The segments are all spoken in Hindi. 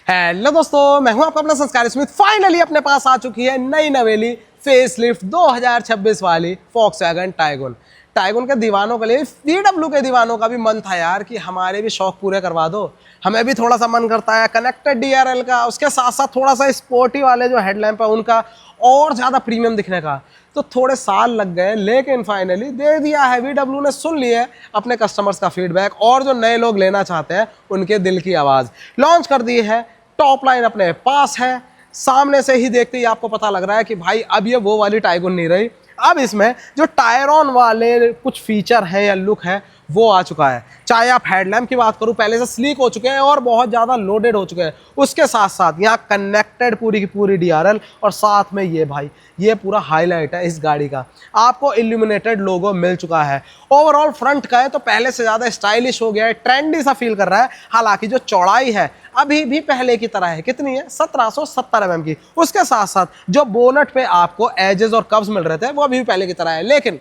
हेलो दोस्तों, मैं हूं आपका अपना संस्कार स्मिथ। फाइनली अपने पास आ चुकी है नई नवेली फेसलिफ्ट 2026 वाली फॉक्सवैगन टाइगन। टाइगन के दीवानों के लिए, VW के दीवानों का भी मन था यार कि हमारे भी शौक पूरे करवा दो। हमें भी थोड़ा सा मन करता है कनेक्टेड DRL का, उसके साथ साथ थोड़ा सा स्पोर्टी वाले जो हेडलैम्प है उनका और ज़्यादा प्रीमियम दिखने का। तो थोड़े साल लग गए, लेकिन फाइनली दे दिया है। VW ने सुन लिया है अपने कस्टमर्स का फीडबैक और जो नए लोग लेना चाहते हैं उनके दिल की आवाज़। लॉन्च कर दी है, टॉप लाइन अपने पास है। सामने से ही देखते ही आपको पता लग रहा है कि भाई अब ये वो वाली टाइगन नहीं रही, अब इसमें जो टायरॉन वाले कुछ फीचर हैं या लुक है वो आ चुका है। चाहे आप हेडलैम्प की बात करूं, पहले से स्लीक हो चुके हैं और बहुत ज़्यादा लोडेड हो चुके हैं। उसके साथ साथ यहाँ कनेक्टेड पूरी की पूरी DRL, और साथ में ये भाई ये पूरा हाईलाइट है इस गाड़ी का, आपको इल्यूमिनेटेड लोगो मिल चुका है। ओवरऑल फ्रंट का है तो पहले से ज़्यादा स्टाइलिश हो गया है, ट्रेंडी सा फील कर रहा है। हालांकि जो चौड़ाई है अभी भी पहले की तरह है, कितनी है 1770 mm की। उसके साथ साथ जो बोनट पे आपको एजेस और कव्स मिल रहे थे वो अभी भी पहले की तरह है, लेकिन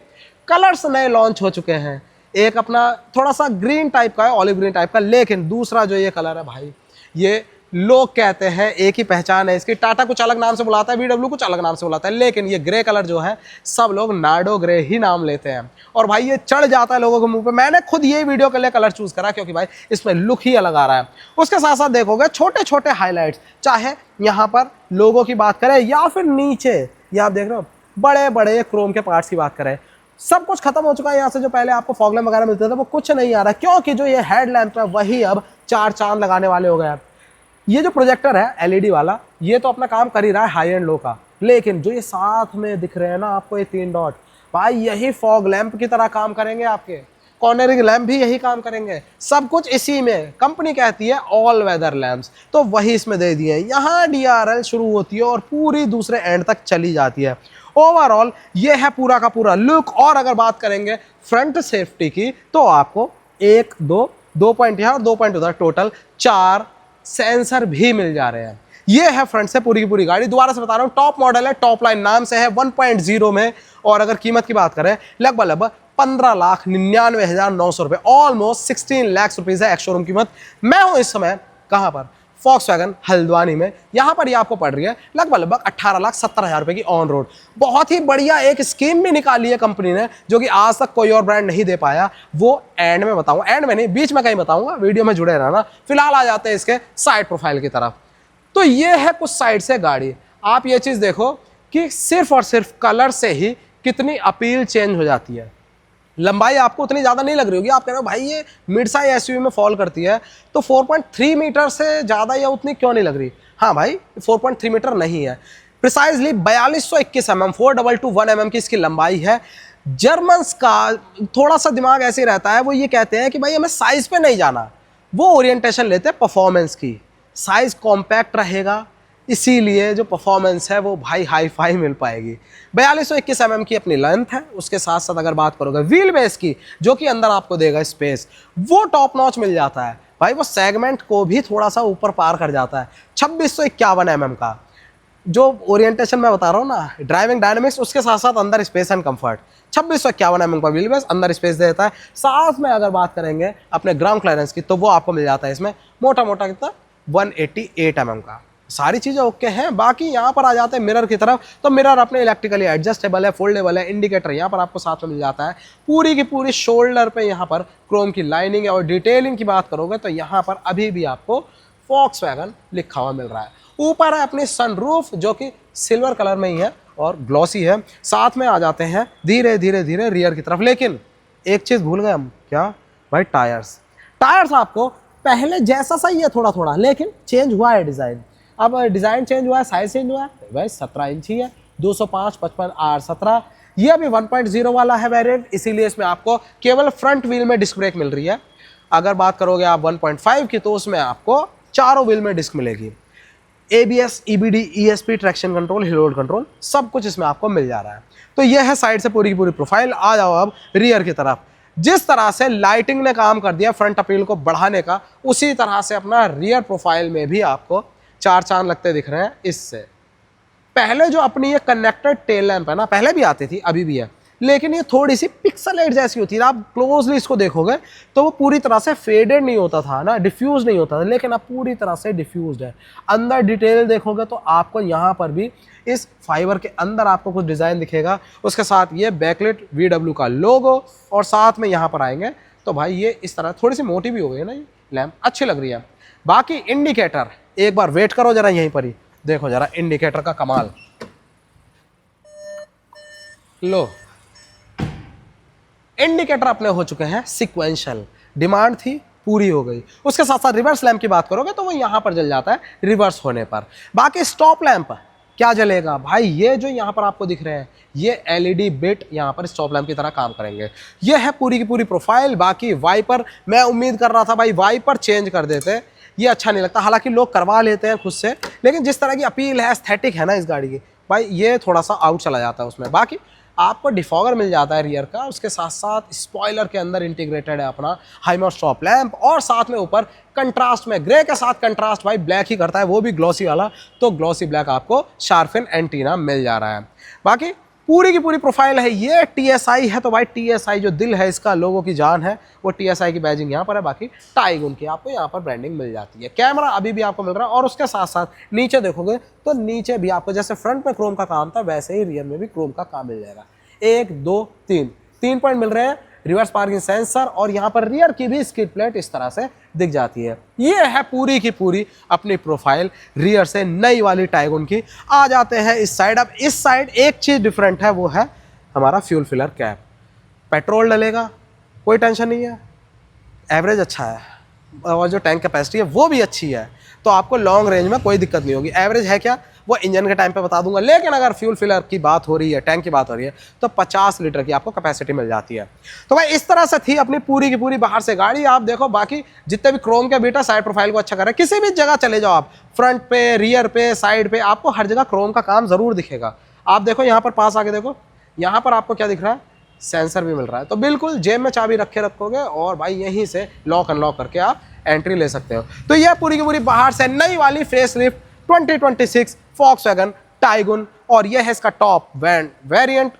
कलर्स नए लॉन्च हो चुके हैं। एक अपना थोड़ा सा ग्रीन टाइप का है, ऑलिव ग्रीन टाइप का, लेकिन दूसरा जो ये कलर है भाई, ये लोग कहते हैं एक ही पहचान है इसकी। टाटा कुछ अलग नाम से बुलाता है, VW कुछ अलग नाम से बुलाता है, लेकिन ये ग्रे कलर जो है सब लोग नार्डो ग्रे ही नाम लेते हैं। और भाई ये चढ़ जाता है लोगों के मुंह पे। मैंने खुद ये वीडियो के लिए कलर चूज करा क्योंकि भाई इसमें लुक ही अलग आ रहा है। उसके साथ साथ देखोगे छोटे छोटे हाईलाइट्स, चाहे यहाँ पर लोगों की बात करें या फिर नीचे ये आप देख रहे हो बड़े बड़े क्रोम के पार्ट्स की बात करें, सब कुछ खत्म हो चुका है। यहाँ से जो पहले आपको फॉग लैम्प वगैरह मिलते थे वो कुछ नहीं आ रहा, क्योंकि जो ये हेड लैम्प है वही अब 4 चांद लगाने वाले हो गए। ये जो प्रोजेक्टर है LED वाला, ये तो अपना काम कर ही रहा है हाई एंड लो का, लेकिन जो ये साथ में दिख रहे हैं ना आपको ये 3 डॉट, भाई यही फॉग लैंप की तरह काम करेंगे। आपके कॉर्नरिंग लैंप भी यही काम करेंगे, सब कुछ इसी में। कंपनी कहती है ऑल वेदर लैंप्स, तो वही इसमें दे दिए। यहाँ DRL शुरू होती है और पूरी दूसरे एंड तक चली जाती है। ओवरऑल ये है पूरा का पूरा लुक। और अगर बात करेंगे फ्रंट सेफ्टी की तो आपको 1 2 पॉइंट यहाँ और 2 पॉइंट उधर, टोटल 4 सेंसर भी मिल जा रहे हैं। ये है फ्रंट से पूरी की पूरी गाड़ी। दोबारा से बता रहा हूँ, टॉप मॉडल है, टॉप लाइन नाम से है, 1.0 में। और अगर कीमत की बात करें लगभग 15,99,900 रुपये, ऑलमोस्ट 16 लाख रुपीज है एक्स शोरूम कीमत। मैं हूं इस समय कहां पर, फॉक्सवैगन हल्द्वानी में। यहां पर ये आपको पड़ रही है लगभग 18,70,000 रुपए की ऑन रोड। बहुत ही बढ़िया एक स्कीम भी निकाली है कंपनी ने, जो कि आज तक कोई और ब्रांड नहीं दे पाया। वो एंड में बताऊंगा, एंड में नहीं, बीच में कहीं बताऊंगा, वीडियो में जुड़े रहना। फिलहाल आ जाते हैं इसके साइड प्रोफाइल की तरफ। तो ये है कुछ साइड से गाड़ी। आप ये चीज देखो कि सिर्फ और सिर्फ कलर से ही कितनी अपील चेंज हो जाती है। लंबाई आपको उतनी ज़्यादा नहीं लग रही होगी, आप कह रहे हो भाई ये मिड साइज SUV में फॉल करती है, तो 4.3 मीटर से ज़्यादा या उतनी क्यों नहीं लग रही। हाँ भाई 4.3 मीटर नहीं है, प्रिसाइजली 4221 mm 4221 mm की इसकी लंबाई है। जर्मन्स का थोड़ा सा दिमाग ऐसे ही रहता है, वो ये कहते हैं कि भाई हमें साइज पे नहीं जाना, वो ओरिएंटेशन लेते हैं परफॉर्मेंस की। साइज कॉम्पैक्ट रहेगा, इसीलिए जो परफॉर्मेंस है वो भाई हाई फाई मिल पाएगी। 4221 mm की अपनी लेंथ है। उसके साथ साथ अगर बात करोगे व्हील बेस की, जो कि अंदर आपको देगा स्पेस, वो टॉप नॉच मिल जाता है भाई। वो सेगमेंट को भी थोड़ा सा ऊपर पार कर जाता है। 2651 mm का जो ओरिएंटेशन मैं बता रहा हूँ ना, ड्राइविंग डायनेमिक्स, उसके साथ साथ अंदर स्पेस एंड कंफर्ट। 2651 mm का व्हील बेस अंदर स्पेस देता है। साथ में अगर बात करेंगे अपने ग्राउंड क्लियरेंस की, तो वो आपको मिल जाता है इसमें मोटा मोटा कितना 188 mm का। सारी चीज़ें ओके हैं। बाकी यहाँ पर आ जाते हैं मिरर की तरफ, तो मिरर अपने इलेक्ट्रिकली एडजस्टेबल है, फोल्डेबल है। इंडिकेटर यहाँ पर आपको साथ में मिल जाता है। पूरी की पूरी शोल्डर पे यहाँ पर क्रोम की लाइनिंग है। और डिटेलिंग की बात करोगे तो यहाँ पर अभी भी आपको फॉक्सवैगन लिखा हुआ मिल रहा है। ऊपर है अपनी सनरूफ, जो कि सिल्वर कलर में ही है और ग्लॉसी है। साथ में आ जाते हैं धीरे धीरे धीरे रियर की तरफ। लेकिन एक चीज़ भूल गए हम, क्या भाई, टायर्स आपको पहले जैसा सही है थोड़ा थोड़ा, लेकिन चेंज हुआ है डिज़ाइन। अब डिज़ाइन चेंज हुआ है, साइज चेंज हुआ है भाई। 17 इंच ही है, 205 55 R17। ये अभी 1.0 वाला है वेरिएंट, इसीलिए इसमें आपको केवल फ्रंट व्हील में डिस्क ब्रेक मिल रही है। अगर बात करोगे आप 1.5 की, तो उसमें आपको चारों व्हील में डिस्क मिलेगी। ABS EBD ESP traction control, hill hold control, सब कुछ इसमें आपको मिल जा रहा है। तो यह है साइड से पूरी की पूरी प्रोफाइल। आ जाओ अब रियर की तरफ। जिस तरह से लाइटिंग ने काम कर दिया फ्रंट अपील को बढ़ाने का, उसी तरह से अपना रियर प्रोफाइल में भी आपको 4 चांद लगते दिख रहे हैं। इससे पहले जो अपनी ये कनेक्टेड टेल लैंप है ना, पहले भी आती थी, अभी भी है, लेकिन ये थोड़ी सी पिक्सलेट जैसी होती है। आप क्लोजली इसको देखोगे तो वो पूरी तरह से फेडेड नहीं होता था ना, डिफ्यूज नहीं होता था, लेकिन अब पूरी तरह से डिफ्यूज्ड है। अंदर डिटेल देखोगे तो आपको यहाँ पर भी इस फाइबर के अंदर आपको कुछ डिज़ाइन दिखेगा। उसके साथ ये बैकलाइट VW का लोगो, और साथ में यहाँ पर आएंगे तो भाई ये इस तरह थोड़ी सी मोटी भी हो गई है ना, ये लैम्प अच्छी लग रही है। बाकी इंडिकेटर एक बार वेट करो जरा, यहीं पर ही देखो जरा इंडिकेटर का कमाल। लो, इंडिकेटर अपने हो चुके हैं सिक्वेंशियल, डिमांड थी पूरी हो गई। उसके साथ साथ रिवर्स लैंप की बात करोगे तो वो यहां पर जल जाता है रिवर्स होने पर। बाकी स्टॉप लैंप क्या जलेगा भाई, ये जो यहां पर आपको दिख रहे हैं ये LED बिट यहां पर स्टॉप लैंप की तरह काम करेंगे। ये है पूरी की पूरी प्रोफाइल। बाकी वाइपर मैं उम्मीद कर रहा था भाई वाइपर चेंज कर देते, ये अच्छा नहीं लगता। हालांकि लोग करवा लेते हैं खुद से, लेकिन जिस तरह की अपील है, एस्थेटिक है ना इस गाड़ी की, भाई ये थोड़ा सा आउट चला जाता है उसमें। बाकी आपको डिफॉगर मिल जाता है रियर का, उसके साथ साथ स्पॉइलर के अंदर इंटीग्रेटेड है अपना हाइमर स्टॉप लैंप, और साथ में ऊपर कंट्रास्ट में ग्रे के साथ कंट्रास्ट भाई ब्लैक ही करता है, वो भी ग्लॉसी वाला, तो ग्लॉसी ब्लैक आपको शार्फिन एंटीना मिल जा रहा है। बाकी पूरी की पूरी प्रोफाइल है। ये TSI है तो भाई TSI जो दिल है इसका, लोगों की जान है, वो TSI की बैजिंग यहाँ पर है। बाकी टाइगुन की आपको यहाँ पर ब्रांडिंग मिल जाती है। कैमरा अभी भी आपको मिल रहा है, और उसके साथ साथ नीचे देखोगे तो नीचे भी आपको जैसे फ्रंट में क्रोम का काम था वैसे ही रियर में भी क्रोम का काम मिल जाएगा। 1 2 3 पॉइंट मिल रहे हैं, रिवर्स पार्किंग सेंसर, और यहाँ पर रियर की भी स्किड प्लेट इस तरह से दिख जाती है। ये है पूरी की पूरी अपनी प्रोफाइल रियर से नई वाली टाइगुन की। आ जाते हैं इस साइड। अब इस साइड एक चीज़ डिफरेंट है, वो है हमारा फ्यूल फिलर कैप। पेट्रोल डलेगा, कोई टेंशन नहीं है, एवरेज अच्छा है, और जो टैंक कैपेसिटी है वो भी अच्छी है, तो आपको लॉन्ग रेंज में कोई दिक्कत नहीं होगी। एवरेज है क्या वो इंजन के टाइम पे बता दूंगा, लेकिन अगर फ्यूल फिलर की बात हो रही है, टैंक की बात हो रही है, तो 50 लीटर की आपको कैपेसिटी मिल जाती है। तो भाई इस तरह से थी अपनी पूरी की पूरी बाहर से गाड़ी। आप देखो बाकी जितने भी क्रोम के बीटा साइड प्रोफाइल को अच्छा कर रहे हैं, किसी भी जगह चले जाओ आप, फ्रंट पे, रियर पे, साइड पे, आपको हर जगह क्रोम का काम जरूर दिखेगा। आप देखो यहाँ पर पास आके देखो, यहाँ पर आपको क्या दिख रहा है, सेंसर भी मिल रहा है। तो बिल्कुल जेब में चाबी रखे रखोगे और भाई यहीं से लॉक अनलॉक करके आप एंट्री ले सकते हो। तो यह पूरी की पूरी बाहर से नई वाली फेसलिफ्ट 2026 Volkswagen टाइगुन, और यह है इसका टॉप वेरिएंट।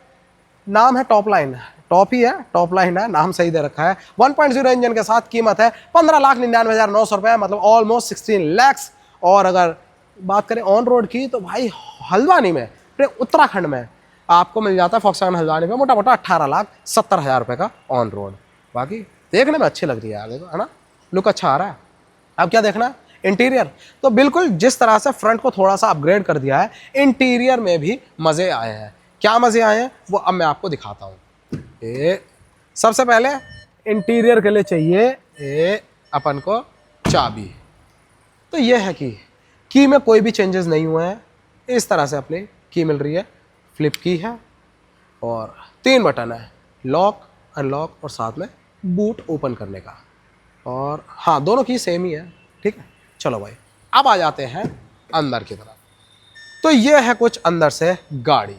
नाम है टॉप लाइन, टॉप ही है, टॉप लाइन है, नाम सही दे रखा है। 1.0 इंजन के साथ कीमत है 15,99,900 रुपये, मतलब ऑलमोस्ट 16 lakhs। और अगर बात करें ऑन रोड की तो भाई हल्द्वानी में, उत्तराखंड में आपको मिल जाता है Volkswagen हल्द्वानी में मोटा मोटा 18,70,000 रुपये का ऑन रोड। बाकी देखने में अच्छी लग रही है आगे को, है ना, लुक अच्छा आ रहा है। अब क्या देखना है, इंटीरियर। तो बिल्कुल जिस तरह से फ्रंट को थोड़ा सा अपग्रेड कर दिया है, इंटीरियर में भी मज़े आए हैं। क्या मज़े आए हैं वो अब मैं आपको दिखाता हूँ। सबसे पहले इंटीरियर के लिए चाहिए अपन को चाबी। तो ये है की में कोई भी चेंजेस नहीं हुए हैं, इस तरह से अपनी की मिल रही है, फ्लिप की है, और 3 बटन है, लॉक, अनलॉक, और साथ में बूट ओपन करने का। और हाँ, दोनों की सेम ही है, ठीक है। चलो भाई अब आ जाते हैं अंदर की तरफ। तो ये है कुछ अंदर से गाड़ी।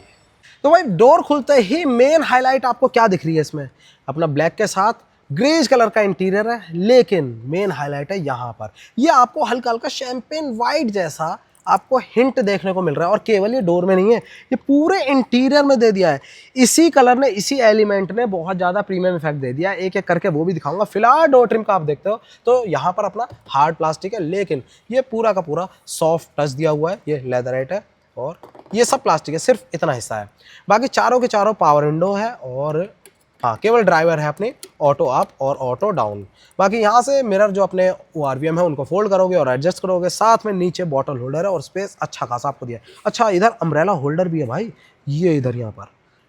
तो भाई डोर खुलते ही मेन हाईलाइट आपको क्या दिख रही है, इसमें अपना ब्लैक के साथ ग्रेज कलर का इंटीरियर है, लेकिन मेन हाईलाइट है यहाँ पर, ये आपको हल्का हल्का शैंपेन वाइट जैसा आपको हिंट देखने को मिल रहा है। और केवल ये डोर में नहीं है, ये पूरे इंटीरियर में दे दिया है। इसी कलर ने, इसी एलिमेंट ने बहुत ज़्यादा प्रीमियम इफेक्ट दे दिया है। एक एक करके वो भी दिखाऊंगा। फिलहाल डोर ट्रिम का आप देखते हो तो यहाँ पर अपना हार्ड प्लास्टिक है, लेकिन ये पूरा का पूरा सॉफ्ट टच दिया हुआ है। ये लेदरेट है और ये सब प्लास्टिक है, सिर्फ इतना हिस्सा है। बाकी चारों के चारों पावर विंडो है, और हाँ केवल ड्राइवर है अपनी ऑटो अप और ऑटो डाउन। बाकी यहाँ से मिरर जो अपने ORVM है उनको फोल्ड करोगे और एडजस्ट करोगे। साथ में नीचे बॉटल होल्डर है और स्पेस अच्छा खासा आपको दिया है। अच्छा, इधर अम्ब्रेला होल्डर भी है भाई, ये इधर यहाँ पर,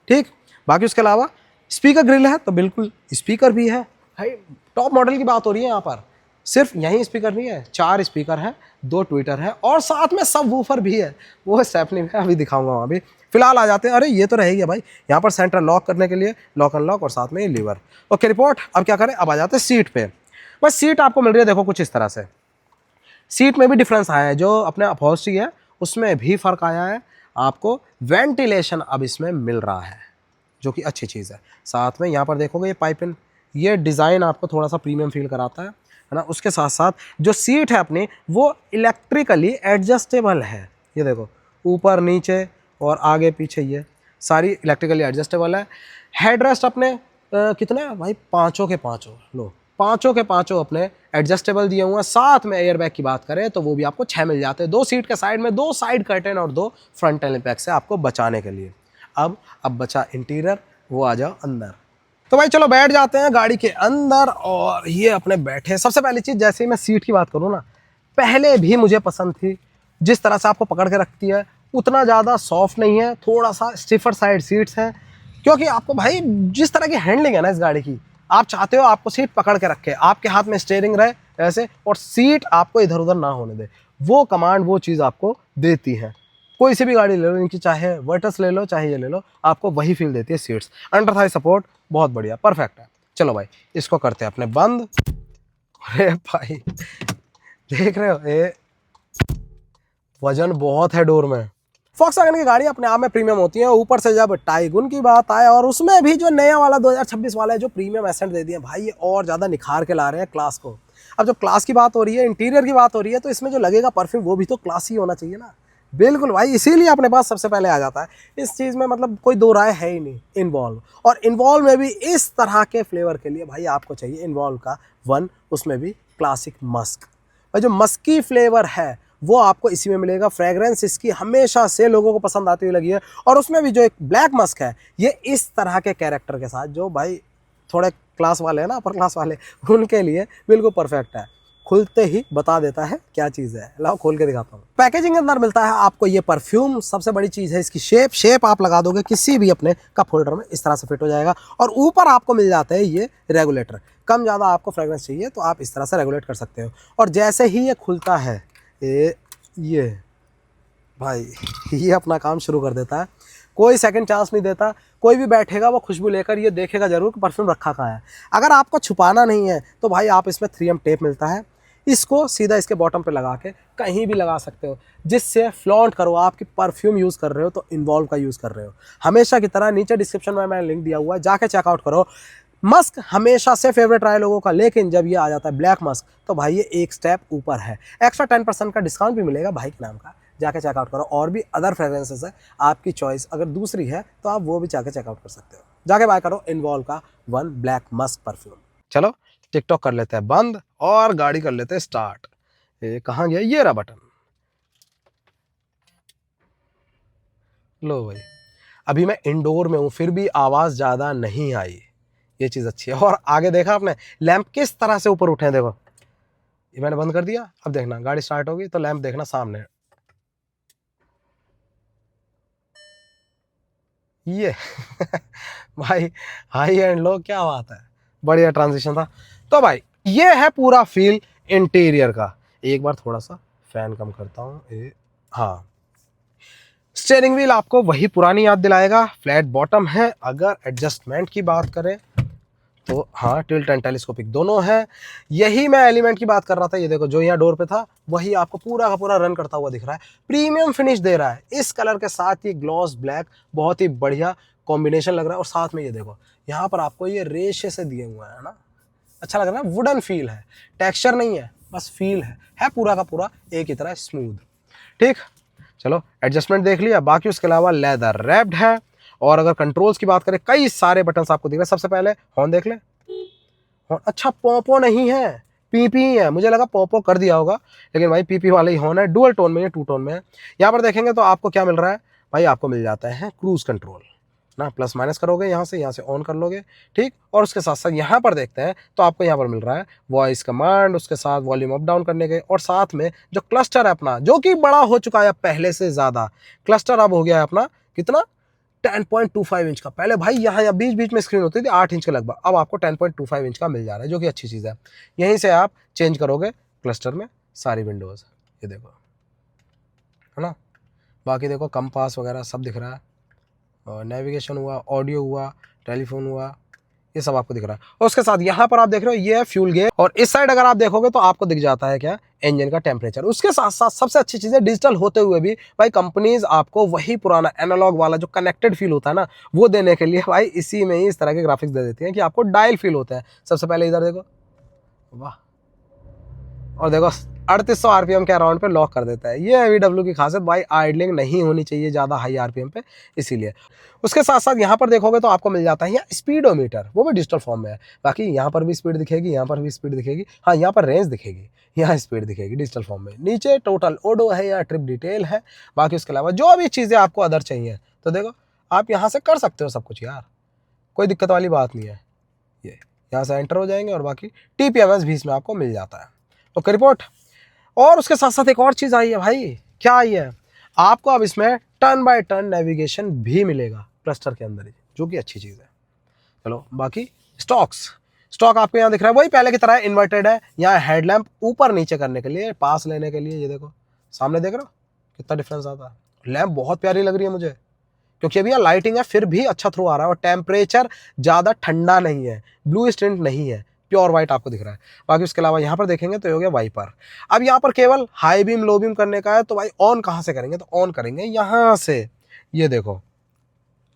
ठीक। बाकी उसके अलावा स्पीकर ग्रिल है, तो बिल्कुल स्पीकर भी है भाई। टॉप मॉडल की बात हो रही है यहाँ पर, सिर्फ यहीं स्पीकर नहीं है, 4 स्पीकर है, 2 ट्विटर है, और साथ में सब वूफर भी है, वो स्टेपनी में अभी दिखाऊंगा वहाँ भी। फिलहाल आ जाते हैं, अरे ये तो रहेगी भाई, यहाँ पर सेंटर लॉक करने के लिए लॉक अनलॉक, और साथ में ये लीवर। Okay report. अब क्या करें, अब आ जाते हैं सीट पे। बस सीट आपको मिल रही है देखो कुछ इस तरह से। सीट में भी डिफरेंस आया है, जो अपने अपहोल्स्ट्री है उसमें भी फ़र्क आया है। आपको वेंटिलेशन अब इसमें मिल रहा है, जो कि अच्छी चीज़ है। साथ में यहाँ पर देखोगे ये पाइपिंग, ये डिज़ाइन आपको थोड़ा सा प्रीमियम फील कराता है ना। उसके साथ साथ जो सीट है अपनी वो इलेक्ट्रिकली एडजस्टेबल है, ये देखो ऊपर नीचे और आगे पीछे, ये सारी इलेक्ट्रिकली एडजस्टेबल है। हेडरेस्ट अपने कितने हैं भाई, पाँचों के पाँचों, लो पाँचों के पाँचों अपने एडजस्टेबल दिए हुए हैं। साथ में एयरबैग की बात करें तो वो भी आपको 6 मिल जाते हैं। 2 सीट के साइड में 2 साइड कर्टेन और 2 फ्रंटल इम्पैक्ट से आपको बचाने के लिए। अब बचा इंटीरियर, वो आ जाओ अंदर। तो भाई चलो बैठ जाते हैं गाड़ी के अंदर और ये अपने बैठे। सबसे पहली चीज़, जैसे ही मैं सीट की बात करूँ ना, पहले भी मुझे पसंद थी। जिस तरह से आपको पकड़ के रखती है, उतना ज़्यादा सॉफ्ट नहीं है, थोड़ा सा स्टिफर साइड सीट्स हैं। क्योंकि आपको भाई जिस तरह की हैंडलिंग है ना इस गाड़ी की, आप चाहते हो आपको सीट पकड़ के रखे, आपके हाथ में स्टीयरिंग रहे ऐसे, और सीट आपको इधर उधर ना होने दे। वो कमांड, वो चीज़ आपको देती है। कोई सी भी गाड़ी ले लो इनकी, चाहे वर्टस ले लो चाहे ये ले लो, आपको वही फील देती है सीट्स। अंडर थाई सपोर्ट बहुत बढ़िया, परफेक्ट है। चलो भाई इसको करते हैं अपने बंद। अरे भाई देख रहे हो, ये वजन बहुत है डोर में। फॉक्सवैगन की गाड़ी अपने आप में प्रीमियम होती है। ऊपर से जब टाइगुन की बात आए, और उसमें भी जो नया वाला 2026 वाला है, जो प्रीमियम एसेंट दे दिए भाई, ये और ज़्यादा निखार के ला रहे हैं क्लास को। अब जब क्लास की बात हो रही है, इंटीरियर की बात हो रही है, तो इसमें जो लगेगा परफ्यूम वो भी तो क्लासी होना चाहिए ना। बिल्कुल भाई, इसीलिए अपने पास सबसे पहले आ जाता है इस चीज़ में, मतलब कोई दो राय है ही नहीं। इन्वॉल्व, और इन्वॉल्व में भी इस तरह के फ्लेवर के लिए भाई आपको चाहिए इन्वॉल्व का वन, उसमें भी क्लासिक मस्क। भाई जो मस्की फ्लेवर है वो आपको इसी में मिलेगा। फ्रेग्रेंस इसकी हमेशा से लोगों को पसंद आती हुई लगी है, और उसमें भी जो एक ब्लैक मस्क है, ये इस तरह के कैरेक्टर के साथ, जो भाई थोड़े क्लास वाले हैं ना, अपर क्लास वाले, उनके लिए बिल्कुल परफेक्ट है। खुलते ही बता देता है क्या चीज़ है। लाओ खोल के दिखाता हूँ। पैकेजिंग के अंदर मिलता है आपको ये परफ्यूम। सबसे बड़ी चीज़ है इसकी शेप आप लगा दोगे किसी भी अपने कप होल्डर में, इस तरह से फिट हो जाएगा। और ऊपर आपको मिल जाता है ये रेगुलेटर। कम ज़्यादा आपको फ्रेग्रेंस चाहिए तो आप इस तरह से रेगुलेट कर सकते हो। और जैसे ही ये खुलता है, ये भाई ये अपना काम शुरू कर देता है। कोई सेकंड चांस नहीं देता। कोई भी बैठेगा वो खुशबू लेकर ये देखेगा जरूर कि परफ्यूम रखा कहाँ है। अगर आपको छुपाना नहीं है तो भाई आप इसमें 3M टेप मिलता है, इसको सीधा इसके बॉटम पे लगा के कहीं भी लगा सकते हो, जिससे फ्लॉन्ट करो आपकी परफ्यूम यूज़ कर रहे हो तो इन्वॉल्व का यूज़ कर रहे हो। हमेशा की तरह नीचे डिस्क्रिप्शन में मैंने लिंक दिया हुआ है, जाके चेकआउट करो। मस्क हमेशा से फेवरेट रहा है लोगों का, लेकिन जब ये आ जाता है ब्लैक मस्क तो भाई ये एक स्टेप ऊपर है। एक्स्ट्रा 10% का डिस्काउंट भी मिलेगा भाई के नाम का, जाके चेकआउट करो। और भी अदर फ्रेग्रेंसेस है, आपकी चॉइस अगर दूसरी है तो आप वो भी जाके चेकआउट कर सकते हो। जाके बाय करो इन्वॉल्व का वन ब्लैक मस्क परफ्यूम। चलो टिकटॉक कर लेते हैं बंद और गाड़ी कर लेते हैं स्टार्ट। ये कहाँ गया, ये रहा बटन। लो भाई, अभी मैं इंडोर में हूँ फिर भी आवाज़ ज़्यादा नहीं आई, ये चीज़ अच्छी है। और आगे देखा आपने लैंप किस तरह से ऊपर उठे हैं, देखो ये मैंने बंद कर दिया। अब देखना गाड़ी स्टार्ट होगी तो लैंप देखना सामने, ये भाई हाई एंड लो, क्या बात है, बढ़िया ट्रांजिशन था। तो भाई ये है पूरा फील इंटीरियर का। एक बार थोड़ा सा फैन कम करता हूँ। हाँ, स्टीयरिंग व्हील आपको वही पुरानी याद दिलाएगा, फ्लैट बॉटम है। अगर एडजस्टमेंट की बात करें तो हाँ, टिल्ट एंड टेलीस्कोपिक दोनों है। यही मैं एलिमेंट की बात कर रहा था, ये देखो जो यहाँ डोर पे था वही आपको पूरा का पूरा रन करता हुआ दिख रहा है। प्रीमियम फिनिश दे रहा है इस कलर के साथ, ये ग्लॉस ब्लैक बहुत ही बढ़िया कॉम्बिनेशन लग रहा है। और साथ में ये देखो यहाँ पर आपको ये रेशे से दिए हुए हैं ना, अच्छा लग रहा है। वुडन फील है, टेक्सचर नहीं है, बस फील है पूरा का पूरा एक ही तरह स्मूथ। ठीक, चलो एडजस्टमेंट देख लिया। बाकी उसके अलावा लेदर रैप्ड है। और अगर कंट्रोल्स की बात करें, कई सारे बटन्स आपको दिख रहे हैं। सबसे पहले हॉर्न देख ले, हॉर्न अच्छा पोपो नहीं है, पीपी है। मुझे लगा पोपो कर दिया होगा, लेकिन भाई पीपी वाला ही हॉर्न है। डुअल टोन में है, 2 टोन में है। यहाँ पर देखेंगे तो आपको क्या मिल रहा है भाई, आपको मिल जाता है क्रूज कंट्रोल ना, प्लस माइनस करोगे यहाँ से ऑन कर लोगे। ठीक, और उसके साथ साथ यहाँ पर देखते हैं तो आपको यहाँ पर मिल रहा है वॉइस कमांड, उसके साथ वॉल्यूम अप डाउन करने के। और साथ में जो क्लस्टर है अपना, जो कि बड़ा हो चुका है पहले से ज़्यादा, क्लस्टर अब हो गया है अपना कितना, 10.25 इंच का। पहले भाई यहाँ बीच बीच में स्क्रीन होती थी 8 इंच के लगभग, अब आपको 10.25 इंच का मिल जा रहा है, जो कि अच्छी चीज़ है। यहीं से आप चेंज करोगे क्लस्टर में सारी विंडोज़, ये देखो है ना। बाकी देखो कंपास वगैरह सब दिख रहा है, और नेविगेशन हुआ, ऑडियो हुआ, टेलीफोन हुआ, ये सब आपको दिख रहा है। और उसके साथ यहाँ पर आप देख रहे हो ये है फ्यूल गेज। और इस साइड अगर आप देखोगे तो आपको दिख जाता है क्या, इंजन का टेम्परेचर। उसके साथ साथ सबसे अच्छी चीज़ है, डिजिटल होते हुए भी भाई कंपनीज आपको वही पुराना एनालॉग वाला जो कनेक्टेड फील होता है ना, वो देने के लिए भाई इसी में ही इस तरह के ग्राफिक्स दे देती हैं कि आपको डायल फील होता है। सबसे पहले इधर देखो, वाह, और देखो 3800 आरपीएम के अराउंड पे लॉक कर देता है। ये है VW की खासियत भाई, आइडलिंग नहीं होनी चाहिए ज़्यादा हाई आरपीएम पे, इसीलिए। उसके साथ साथ यहाँ पर देखोगे तो आपको मिल जाता है यहाँ स्पीडोमीटर, वो भी डिजिटल फॉर्म में है। बाकी यहाँ पर भी स्पीड दिखेगी, यहाँ पर भी स्पीड दिखेगी, हाँ यहाँ पर रेंज दिखेगी, यहाँ स्पीड दिखेगी डिजिटल फॉर्म में। नीचे टोटल ओडो है या ट्रिप डिटेल है। बाकी उसके अलावा जो भी चीज़ें आपको अदर चाहिए तो देखो आप यहाँ से कर सकते हो सब कुछ यार, कोई दिक्कत वाली बात नहीं है। ये यहाँ से एंटर हो जाएंगे और बाकी TPMS भी इसमें आपको मिल जाता है। Okay report. और उसके साथ साथ एक और चीज़ आई है भाई, क्या आई है, आपको अब इसमें टर्न बाय टर्न नेविगेशन भी मिलेगा क्लस्टर के अंदर ही, जो कि अच्छी चीज़ है। चलो बाकी स्टॉक आपको यहाँ दिख रहा है वही पहले की तरह इन्वर्टेड है। यहाँ हेडलैम्प ऊपर नीचे करने के लिए, पास लेने के लिए, ये देखो सामने देख रहे हो कितना डिफरेंस आता है। लैम्प बहुत प्यारी लग रही है मुझे, क्योंकि अभी यहाँ लाइटिंग है फिर भी अच्छा थ्रू आ रहा है, और टेम्परेचर ज़्यादा ठंडा नहीं है, ब्लू स्टिंट नहीं है, प्योर वाइट आपको दिख रहा है। बाकी उसके अलावा यहाँ पर देखेंगे तो ये हो गया वाइपर। अब यहाँ पर केवल हाई बीम लो बीम करने का है, तो भाई ऑन कहाँ से करेंगे, तो ऑन करेंगे यहाँ से। ये देखो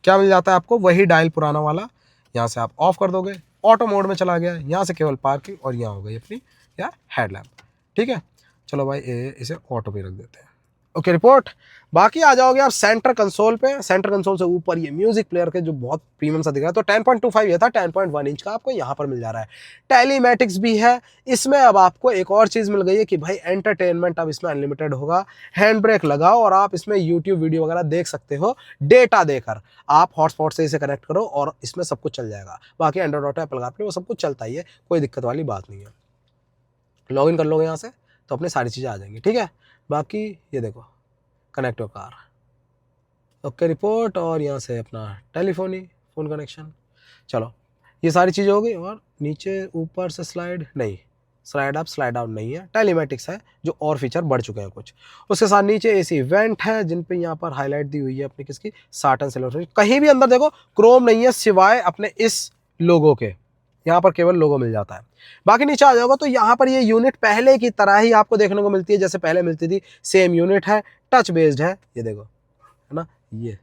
क्या मिल जाता है आपको, वही डायल पुराना वाला, यहाँ से आप ऑफ कर दोगे, ऑटो मोड में चला गया। यहाँ से केवल पार्किंग, और यहाँ हो गई अपनी या हेडलैम्प। ठीक है, चलो भाई इसे ऑटो पे रख देते हैं। Okay report. बाकी आ जाओगे आप सेंटर कंसोल पे। सेंटर कंसोल से ऊपर ये म्यूजिक प्लेयर के जो बहुत प्रीमियम सा दिख रहा है, तो 10.25 ये था, 10.1 इंच का आपको यहाँ पर मिल जा रहा है। टेलीमेटिक्स भी है इसमें। अब आपको एक और चीज़ मिल गई है कि भाई एंटरटेनमेंट अब इसमें अनलिमिटेड होगा। हैंड ब्रेक लगाओ और आप इसमें यूट्यूब वीडियो वगैरह देख सकते हो डेटा देकर। आप हॉटस्पॉट से इसे कनेक्ट करो और इसमें सब कुछ चल जाएगा। बाकी एंड्रॉइड ऑटो, एप्पल कारप्ले वो सब कुछ चलता ही है, कोई दिक्कत वाली बात नहीं है। लॉग इन कर लोगे यहाँ से तो अपनी सारी चीज़ें आ जाएंगी। ठीक है, बाकी ये देखो connect your car. Okay report. और यहाँ से अपना टेलीफोनी फ़ोन कनेक्शन। चलो ये सारी चीज़ें हो गई। और नीचे ऊपर से स्लाइड नहीं, स्लाइड अप स्लाइड डाउन नहीं है, टेलीमेटिक्स है जो और फीचर बढ़ चुके हैं कुछ। उसके साथ नीचे AC इवेंट है, जिन पे यहाँ पर हाईलाइट दी हुई है अपनी किसकी, साटन सिल्वर। कहीं भी अंदर देखो क्रोम नहीं है सिवाय अपने इस लोगो के, यहाँ पर केवल लोगो मिल जाता है। बाकी नीचे आ जाओगा तो यहाँ पर ये यूनिट पहले की तरह ही आपको देखने को मिलती है जैसे पहले मिलती थी, सेम यूनिट है, टच बेस्ड है, ये देखो है ना ये।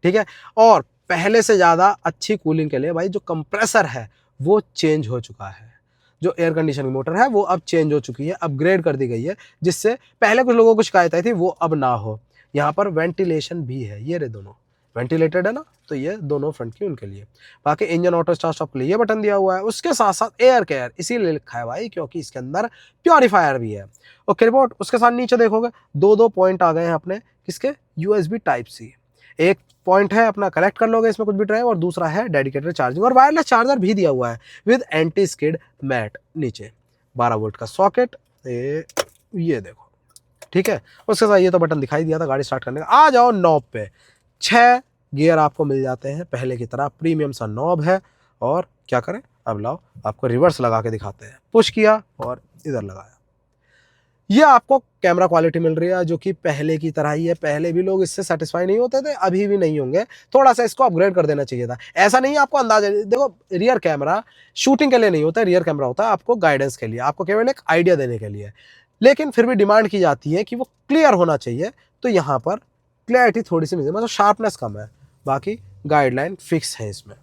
ठीक है, और पहले से ज़्यादा अच्छी कूलिंग के लिए भाई जो कंप्रेसर है वो चेंज हो चुका है, जो एयर कंडीशनिंग मोटर है वो अब चेंज हो चुकी है, अपग्रेड कर दी गई है, जिससे पहले कुछ लोगों को शिकायत आई थी वो अब ना हो। यहाँ पर वेंटिलेशन भी है, ये रे दोनों वेंटिलेटेड है ना, तो ये दोनों फ्रंट की उनके लिए। बाकी इंजन ऑटो स्टार्ट स्टॉप के लिए ये बटन दिया हुआ है। उसके साथ साथ एयर केयर इसीलिए लिखा है भाई क्योंकि इसके अंदर प्योरीफायर भी है। Okay report. उसके साथ नीचे देखोगे दो पॉइंट आ गए हैं अपने किसके, USB Type-C। एक पॉइंट है अपना कनेक्ट कर लोगे इसमें कुछ भी ड्राइव, और दूसरा है डेडिकेटेड चार्जिंग, और वायरलेस चार्जर भी दिया हुआ है विद एंटी स्किड मैट। नीचे 12 वोल्ट का सॉकेट, ये देखो। ठीक है, उसके साथ ये तो बटन दिखाई दिया था गाड़ी स्टार्ट करने का। आ जाओ नॉब पे, 6 गियर आपको मिल जाते हैं पहले की तरह, प्रीमियम सा नॉब है। और क्या करें, अब लाओ आपको रिवर्स लगा के दिखाते हैं। पुश किया और इधर लगाया, ये आपको कैमरा क्वालिटी मिल रही है जो कि पहले की तरह ही है। पहले भी लोग इससे सेटिस्फाई नहीं होते थे, अभी भी नहीं होंगे, थोड़ा सा इसको अपग्रेड कर देना चाहिए था। ऐसा नहीं है आपको अंदाजा, देखो रियर कैमरा शूटिंग के लिए नहीं होता है, रियर कैमरा होता है आपको गाइडेंस के लिए, आपको केवल एक आइडिया देने के लिए, लेकिन फिर भी डिमांड की जाती है कि वो क्लियर होना चाहिए। तो यहाँ पर क्लैरिटी थोड़ी सी मिलती है, मतलब शार्पनेस कम है, बाकी गाइडलाइन फिक्स है इसमें।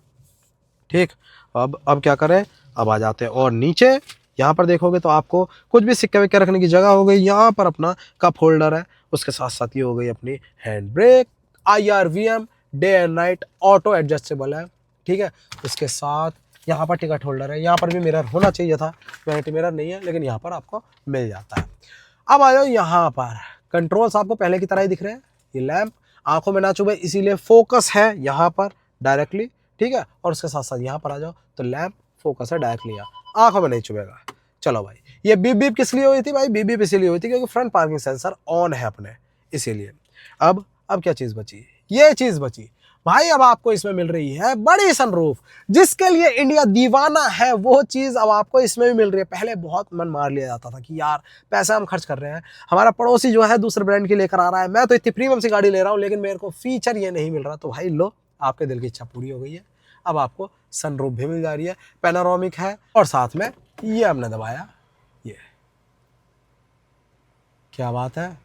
ठीक, अब क्या करें, अब आ जाते हैं और नीचे यहाँ पर देखोगे तो आपको कुछ भी सिक्के विक्के रखने की जगह हो गई। यहाँ पर अपना कप होल्डर है, उसके साथ साथ ये हो गई अपनी hand brake, IRVM day and night auto adjustable है। ठीक है, उसके साथ यहाँ पर टिकट होल्डर है, यहाँ पर भी मिरर होना चाहिए था, वैनिटी मिरर नहीं है लेकिन यहाँ पर आपको मिल जाता है। अब आ जाओ यहाँ पर, कंट्रोल्स आपको पहले की तरह ही दिख रहे हैं। ये लैंप आंखों में ना चुभे इसीलिए फोकस है यहाँ पर डायरेक्टली। ठीक है, और उसके साथ साथ यहाँ पर आ जाओ तो लैंप फोकस है डायरेक्टली, आंखों में नहीं चुभेगा। चलो भाई, ये बीप बीप किस लिए हुई थी भाई, बीप बीप इसीलिए हुई थी क्योंकि फ्रंट पार्किंग सेंसर ऑन है अपने, इसीलिए। अब क्या चीज़ बची, ये चीज़ बची भाई, अब आपको इसमें मिल रही है बड़ी सनरूफ, जिसके लिए इंडिया दीवाना है, वो चीज़ अब आपको इसमें भी मिल रही है। पहले बहुत मन मार लिया जाता था कि यार पैसा हम खर्च कर रहे हैं, हमारा पड़ोसी जो है दूसरे ब्रांड की लेकर आ रहा है, मैं तो इतनी प्रीमियम सी गाड़ी ले रहा हूँ लेकिन मेरे को फीचर ये नहीं मिल रहा। तो भाई लो, आपके दिल की इच्छा पूरी हो गई है, अब आपको सनरूफ भी मिल जा रही है, पैनोरामिक है, और साथ में ये हमने दबाया, ये क्या बात है,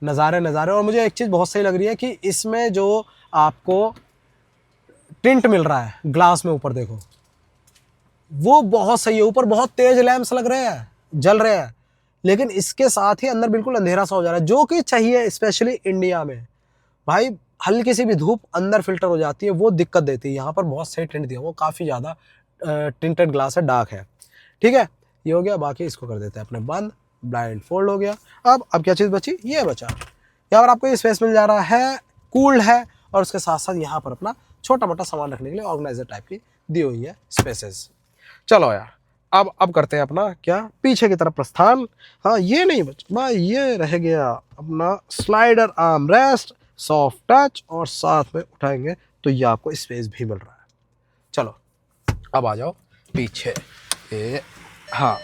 नज़ारे। और मुझे एक चीज़ बहुत सही लग रही है कि इसमें जो आपको टिंट मिल रहा है ग्लास में, ऊपर देखो वो बहुत सही है, ऊपर बहुत तेज लैंप्स लग रहे हैं, जल रहे हैं, लेकिन इसके साथ ही अंदर बिल्कुल अंधेरा सा हो जा रहा है, जो कि चाहिए स्पेशली इंडिया में। भाई हल्की सी भी धूप अंदर फिल्टर हो जाती है, वो दिक्कत देती है। यहाँ पर बहुत सही टिंट दिया, वो काफ़ी ज़्यादा टिंटेड ग्लास है, डार्क है। ठीक है, ये हो गया। बाकी इसको कर देते हैं अपने बंद, ब्लाइंड फोल्ड हो गया। अब क्या चीज़ बची, ये बचा। यहाँ पर आपको ये स्पेस मिल जा रहा है, कूल्ड है, और उसके साथ साथ यहाँ पर अपना छोटा मोटा सामान रखने के लिए ऑर्गेनाइजर टाइप की दी हुई है स्पेसेस। चलो यार, अब करते हैं अपना क्या, पीछे की तरफ प्रस्थान। हाँ, ये नहीं बचा भाई, ये रह गया अपना slider arm rest, soft touch, और साथ में उठाएंगे तो ये आपको स्पेस भी मिल रहा है। चलो अब आ जाओ पीछे। हाँ,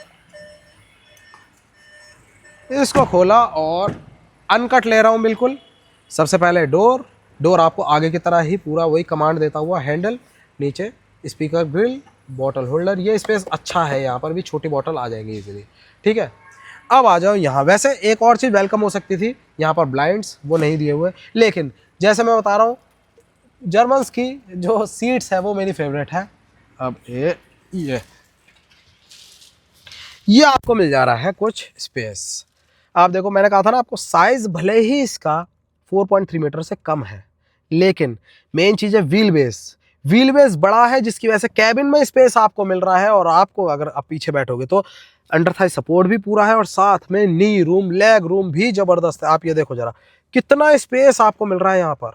इसको खोला और अनकट ले रहा हूँ बिल्कुल। सबसे पहले डोर आपको आगे की तरह ही पूरा वही कमांड देता हुआ, हैंडल, नीचे स्पीकर ग्रिल, बॉटल होल्डर। ये स्पेस अच्छा है, यहाँ पर भी छोटी बॉटल आ जाएगी इजीली। ठीक है, अब आ जाओ यहाँ। वैसे एक और चीज़ वेलकम हो सकती थी, यहाँ पर ब्लाइंड्स वो नहीं दिए हुए, लेकिन जैसे मैं बता रहा हूँ, जर्मन्स की जो सीट्स है वो मेरी फेवरेट है। अब ये आपको मिल जा रहा है कुछ स्पेस। आप देखो, मैंने कहा था ना आपको, साइज भले ही इसका 4.3 मीटर से कम है, लेकिन मेन चीज़ है व्हील बेस बड़ा है, जिसकी वजह से कैबिन में स्पेस आपको मिल रहा है। और आपको अगर आप पीछे बैठोगे तो अंडर थाई सपोर्ट भी पूरा है, और साथ में नी रूम, लेग रूम भी ज़बरदस्त है। आप ये देखो जरा, कितना स्पेस आपको मिल रहा है यहाँ पर।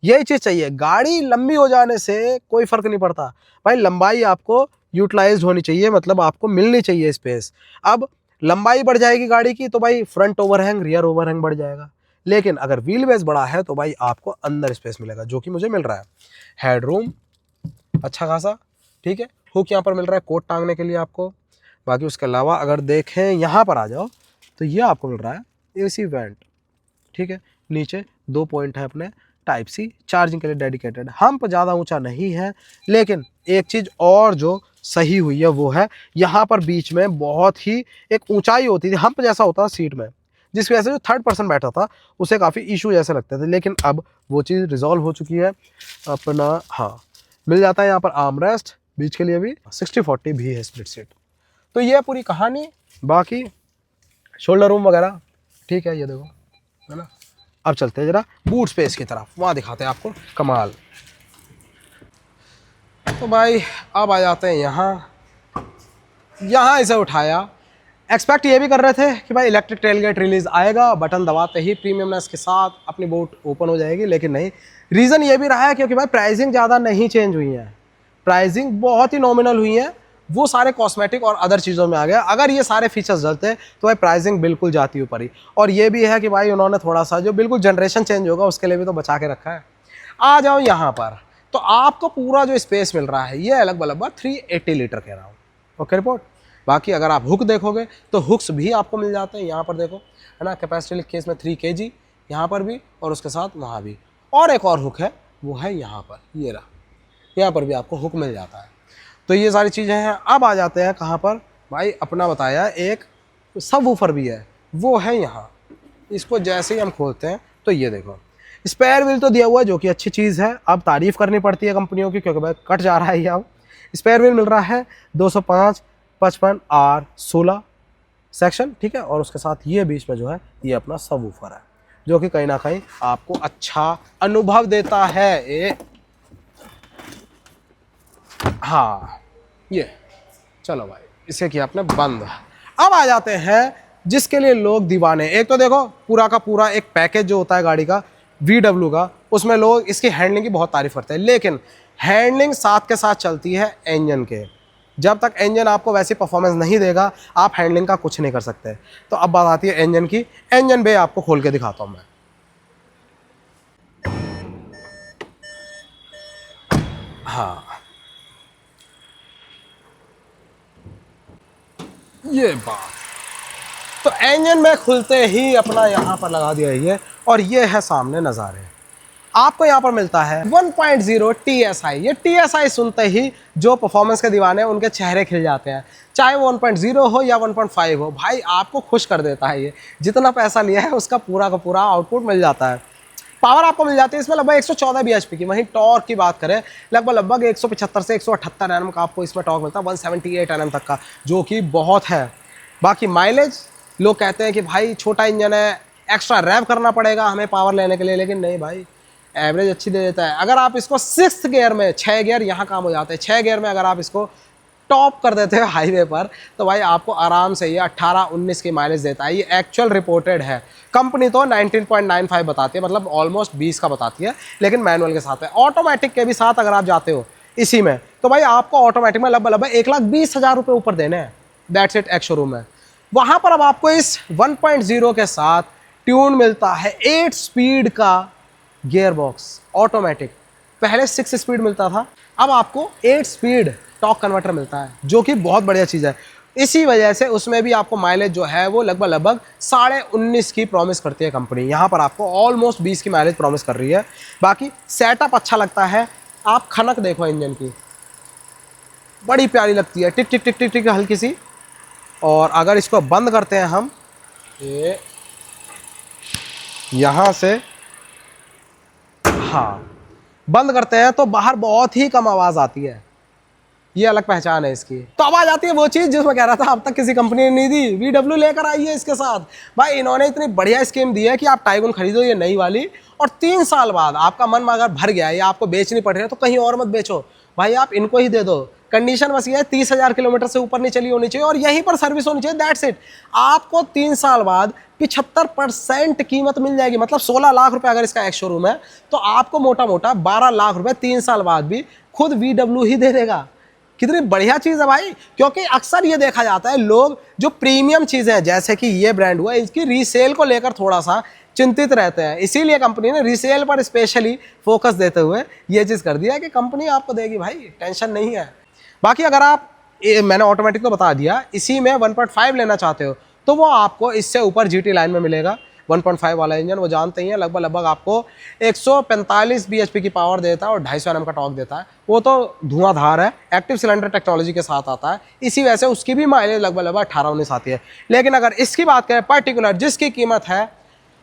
यही चीज़ चाहिए। गाड़ी लंबी हो जाने से कोई फ़र्क नहीं पड़ता भाई, लंबाई आपको यूटिलाइज होनी चाहिए, मतलब आपको मिलनी चाहिए स्पेस। अब लंबाई बढ़ जाएगी गाड़ी की तो भाई फ्रंट ओवरहैंग, रियर ओवरहैंग बढ़ जाएगा, लेकिन अगर व्हील बेस बड़ा है तो भाई आपको अंदर स्पेस मिलेगा, जो कि मुझे मिल रहा है। हेडरूम अच्छा खासा, ठीक है। हुक यहाँ पर मिल रहा है कोट टांगने के लिए आपको। बाकी उसके अलावा अगर देखें यहाँ पर आ जाओ तो ये आपको मिल रहा है एसी वेंट, ठीक है। नीचे 2 पॉइंट है अपने टाइप सी चार्जिंग के लिए डेडिकेटेड। हम्प ज़्यादा ऊंचा नहीं है, लेकिन एक चीज़ और जो सही हुई है वो है, यहाँ पर बीच में बहुत ही एक ऊंचाई होती थी, हम्प जैसा होता था सीट में, जिसकी वजह से जो थर्ड पर्सन बैठा था उसे काफ़ी इशू जैसे लगते थे, लेकिन अब वो चीज़ रिजॉल्व हो चुकी है अपना। हाँ, मिल जाता है यहाँ पर आर्म रेस्ट, बीच के लिए भी 60-40 भी है स्प्लिट सीट। तो ये पूरी कहानी। बाकी शोल्डर रूम वगैरह ठीक है, ये देखो, है ना। अब चलते हैं जरा बूट स्पेस की तरफ, वहाँ दिखाते हैं आपको कमाल। तो भाई अब आ जाते हैं यहाँ इसे उठाया। एक्सपेक्ट ये भी कर रहे थे कि भाई इलेक्ट्रिक टेलगेट रिलीज़ आएगा, बटन दबाते ही प्रीमियमनेस के साथ अपनी बोट ओपन हो जाएगी, लेकिन नहीं। रीज़न ये भी रहा है क्योंकि भाई प्राइसिंग ज़्यादा नहीं चेंज हुई है, प्राइसिंग बहुत ही नॉमिनल हुई है, वो सारे कॉस्मेटिक और अदर चीज़ों में आ गया। अगर ये सारे फीचर्स डलते तो भाई प्राइसिंग बिल्कुल जाती ऊपर ही। और ये भी है कि भाई उन्होंने थोड़ा सा जो बिल्कुल जनरेशन चेंज होगा उसके लिए भी तो बचा के रखा है। आ जाओ यहाँ पर, तो आपको पूरा जो स्पेस मिल रहा है ये अलग बलग 380 लीटर कह रहा हूँ, ओके रिपोर्ट। बाकी अगर आप हुक देखोगे तो हुक्स भी आपको मिल जाते हैं, यहाँ पर देखो, है ना, कैपेसिटी लिखी है इसमें 3 kg, यहाँ पर भी और उसके साथ वहाँ भी। और एक और हुक है, वो है यहाँ पर, ये रहा, यहाँ पर भी आपको हुक मिल जाता है। तो ये सारी चीज़ें हैं। अब आ जाते हैं कहाँ पर भाई, अपना बताया एक सब वूफर भी है, वो है यहाँ। इसको जैसे ही हम खोलते हैं तो ये देखो, स्पेयर व्हील तो दिया हुआ है, जो कि अच्छी चीज़ है। अब तारीफ़ करनी पड़ती है कंपनियों की, क्योंकि भाई कट जा रहा है ये। अब स्पेयर व्हील मिल रहा है 205, 55 R16 सेक्शन, ठीक है। और उसके साथ ये बीच में जो है ये अपना सब वूफर है, जो कि कहीं ना कहीं आपको अच्छा अनुभव देता है। हाँ, ये चलो भाई, इसे किया आपने बंद। अब आ जाते हैं जिसके लिए लोग दीवाने। एक तो देखो पूरा का पूरा एक पैकेज जो होता है गाड़ी का VW का, उसमें लोग इसकी हैंडलिंग की बहुत तारीफ करते हैं, लेकिन हैंडलिंग साथ के साथ चलती है इंजन के। जब तक इंजन आपको वैसी परफॉर्मेंस नहीं देगा, आप हैंडलिंग का कुछ नहीं कर सकते। तो अब बात आती है इंजन की। इंजन बे आपको खोल के दिखाता हूं मैं। हाँ, ये बात। तो इंजन में खुलते ही अपना यहाँ पर लगा दिया ये, और ये है सामने नज़ारे। आपको यहाँ पर मिलता है 1.0 TSI। ये TSI सुनते ही जो परफॉर्मेंस के दीवाने हैं उनके चेहरे खिल जाते हैं, चाहे वो 1.0 हो या 1.5 हो। भाई आपको खुश कर देता है ये, जितना पैसा लिया है उसका पूरा का पूरा आउटपुट मिल जाता है। पावर आपको मिल जाती है इसमें लगभग 114 bhp की। वहीं टॉर्क की बात करें लगभग 175 से 178 Nm का आपको इसमें टॉर्क मिलता है, 178 Nm तक का, जो कि बहुत है। बाकी माइलेज, लोग कहते हैं कि भाई छोटा इंजन है, एक्स्ट्रा रैव करना पड़ेगा हमें पावर लेने के लिए, लेकिन नहीं भाई, एवरेज अच्छी दे देता है। अगर आप इसको 6th गियर में, 6 गियर यहाँ काम हो जाते हैं, 6 गियर में अगर आप इसको टॉप कर देते हो हाईवे पर, तो भाई आपको आराम से ये 18-19 की माइलेज देता है। ये एक्चुअल रिपोर्टेड है, कंपनी तो 19.95 बताती है, मतलब ऑलमोस्ट 20 का बताती है, लेकिन मैनुअल के साथ है। ऑटोमेटिक के भी साथ अगर आप जाते हो इसी में, तो भाई आपको ऑटोमेटिक में लगभग 1,20,000 रुपये ऊपर देने हैं। दैट्स इट, एक्स शोरूम में। वहाँ पर अब आपको इस 1.0 के साथ ट्यून मिलता है 8 स्पीड का गियर बॉक्स ऑटोमेटिक। पहले 6 स्पीड मिलता था, अब आपको 8 स्पीड टॉर्क कन्वर्टर मिलता है, जो कि बहुत बढ़िया चीज़ है। इसी वजह से उसमें भी आपको माइलेज जो है वो लगभग 19.5 की प्रॉमिस करती है कंपनी। यहाँ पर आपको ऑलमोस्ट 20 की माइलेज प्रॉमिस कर रही है। बाकी सेटअप अच्छा लगता है। आप खनक देखो इंजन की, बड़ी प्यारी लगती है, टिक टिक टिक टिक टिक हल्की सी। और अगर इसको बंद करते हैं हम, ये यहाँ से, हाँ, बंद करते हैं तो बाहर बहुत ही कम आवाज़ आती है। ये अलग पहचान है इसकी। तो अब आ जाती है वो चीज़ जिसमें कह रहा था अब तक किसी कंपनी ने नहीं दी, VW लेकर आई है इसके साथ। भाई इन्होंने इतनी बढ़िया स्कीम दी है कि आप टाइगन खरीदो ये नई वाली, और 3 साल बाद आपका मन अगर भर गया या आपको बेचनी पड़ रही है तो कहीं और मत बेचो भाई, आप इनको ही दे दो। कंडीशन बस ये है 30,000 किलोमीटर से ऊपर नहीं चली होनी चाहिए और यहीं पर सर्विस होनी चाहिए, दैट्स इट। आपको 3 साल बाद 75% कीमत मिल जाएगी, मतलब 16 लाख रुपए अगर इसका एक्स शोरूम है तो आपको मोटा मोटा 12 लाख रुपए 3 साल बाद भी खुद VW ही दे देगा। कितनी बढ़िया चीज़ है भाई, क्योंकि अक्सर ये देखा जाता है लोग जो प्रीमियम चीज़ें हैं जैसे कि ये ब्रांड हुआ, इसकी रीसेल को लेकर थोड़ा सा चिंतित रहते हैं। इसीलिए कंपनी ने रीसेल पर स्पेशली फोकस देते हुए ये चीज़ कर दिया कि कंपनी आपको देगी भाई, टेंशन नहीं है। बाकी अगर आप, मैंने ऑटोमेटिक तो बता दिया, इसी में 1.5 लेना चाहते हो तो वो आपको इससे ऊपर GT लाइन में मिलेगा। 1.5 वाला इंजन वो जानते ही हैं, लगभग आपको 145 bhp की पावर देता है और 250 Nm का टॉर्क देता है। वो तो धुआंधार है, एक्टिव सिलेंडर टेक्नोलॉजी के साथ आता है, इसी वजह से उसकी भी माइलेज लगभग 18-19 आती है। लेकिन अगर इसकी बात करें पर्टिकुलर, जिसकी कीमत है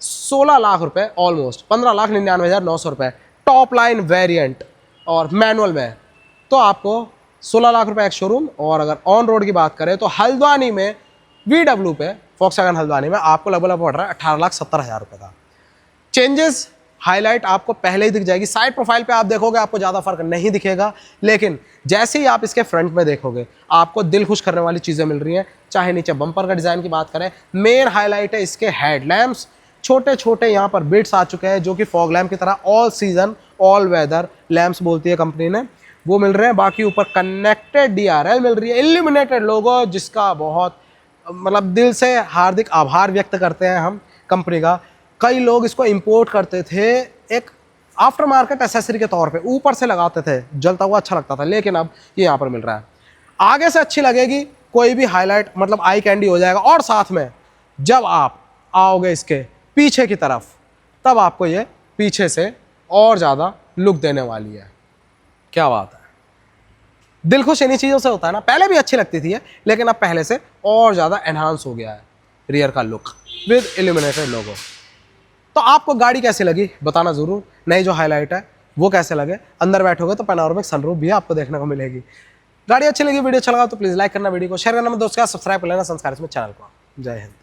16 लाख रुपये, ऑलमोस्ट 15,99,900 रुपये, टॉप लाइन वेरियंट और मैनुअल में, तो आपको 16 लाख रुपये एक शोरूम। और अगर ऑन रोड की बात करें तो हल्द्वानी में VW पे, फॉक्सवैगन हल्द्वानी में आपको लगभग पड़ रहा है 18,70,000 रुपये का। चेंजेस हाईलाइट आपको पहले ही दिख जाएगी। साइड प्रोफाइल पे आप देखोगे आपको ज़्यादा फर्क नहीं दिखेगा, लेकिन जैसे ही आप इसके फ्रंट में देखोगे आपको दिल खुश करने वाली चीज़ें मिल रही हैं। चाहे नीचे बम्पर का डिज़ाइन की बात करें, मेन हाईलाइट है इसके हेड लैम्प्स। छोटे छोटे यहाँ पर बिट्स आ चुके हैं जो कि फॉग लैम्प की तरह all season all weather lamps बोलती है कंपनी ने, वो मिल रहे हैं। बाकी ऊपर कनेक्टेड DRL मिल रही है, इल्यूमिनेटेड लोगो, जिसका बहुत मतलब दिल से हार्दिक आभार व्यक्त करते हैं हम कंपनी का। कई लोग इसको इंपोर्ट करते थे एक आफ्टर मार्केट एसेसरी के तौर पे, ऊपर से लगाते थे, जलता हुआ अच्छा लगता था, लेकिन अब ये यहाँ पर मिल रहा है। आगे से अच्छी लगेगी, कोई भी हाईलाइट मतलब आई कैंडी हो जाएगा। और साथ में जब आप आओगे इसके पीछे की तरफ, तब आपको ये पीछे से और ज़्यादा लुक देने वाली है। क्या बात है, दिल खुश इन्हीं चीज़ों से होता है ना। पहले भी अच्छी लगती थी लेकिन अब पहले से और ज़्यादा एनहांस हो गया है रियर का लुक विद इल्यूमिनेटेड लोगो। तो आपको गाड़ी कैसी लगी बताना ज़रूर। नई जो हाईलाइट है वो कैसे लगे, अंदर बैठोगे तो पैनोरामिक सनरूफ भी आपको देखने को मिलेगी। गाड़ी अच्छी लगी, वीडियो अच्छा लगा तो प्लीज़ लाइक करना, वीडियो को शेयर करना, दोस्तों का सब्सक्राइब कर लेना संस्कार इसमें चैनल को। जय हिंद।